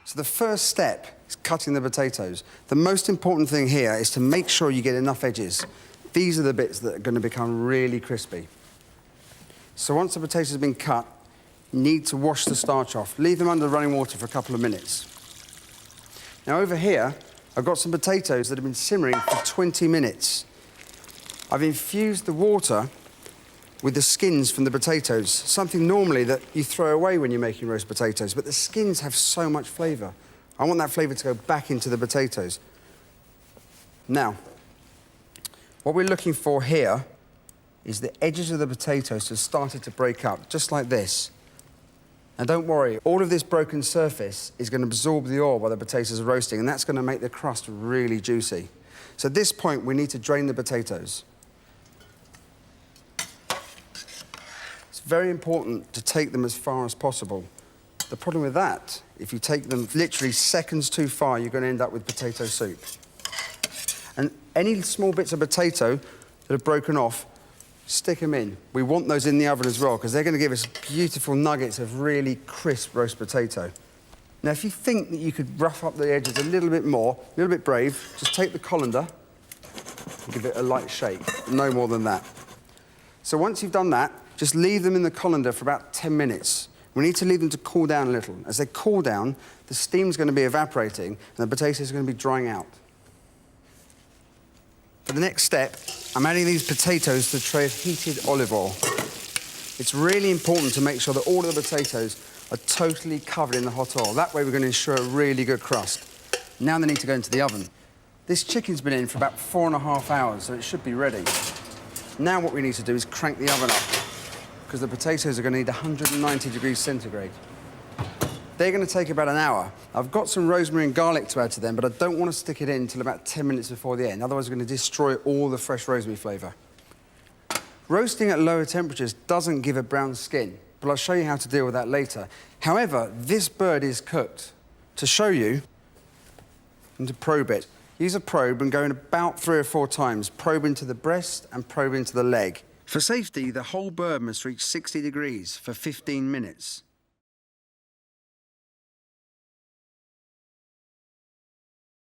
So the first step is cutting the potatoes. The most important thing here is to make sure you get enough edges. These are the bits that are going to become really crispy. So once the potatoes have been cut, you need to wash the starch off. Leave them under running water for a couple of minutes. Now over here, I've got some potatoes that have been simmering for 20 minutes. I've infused the water with the skins from the potatoes, something normally that you throw away when you're making roast potatoes, but the skins have so much flavour. I want that flavour to go back into the potatoes. Now, what we're looking for here is the edges of the potatoes to have started to break up, just like this. And don't worry, all of this broken surface is going to absorb the oil while the potatoes are roasting, and that's going to make the crust really juicy. So at this point, we need to drain the potatoes. It's very important to take them as far as possible. The problem with that, if you take them literally seconds too far, you're going to end up with potato soup. And any small bits of potato that are broken off, stick them in. We want those in the oven as well, because they're going to give us beautiful nuggets of really crisp roast potato. Now, if you think that you could rough up the edges a little bit more, a little bit brave, just take the colander and give it a light shake, no more than that. So once you've done that, just leave them in the colander for about 10 minutes. We need to leave them to cool down a little. As they cool down, the steam's going to be evaporating and the potatoes are going to be drying out. For the next step, I'm adding these potatoes to a tray of heated olive oil. It's really important to make sure that all of the potatoes are totally covered in the hot oil. That way we're going to ensure a really good crust. Now they need to go into the oven. This chicken's been in for about 4.5 hours, so it should be ready. Now what we need to do is crank the oven up, because the potatoes are going to need 190 degrees centigrade. They're going to take about an hour. I've got some rosemary and garlic to add to them, but I don't want to stick it in until about 10 minutes before the end. Otherwise, we're going to destroy all the fresh rosemary flavour. Roasting at lower temperatures doesn't give a brown skin, but I'll show you how to deal with that later. However, this bird is cooked. To show you, and to probe it, use a probe and go in about 3 or 4 times. Probe into the breast and probe into the leg. For safety, the whole bird must reach 60 degrees for 15 minutes.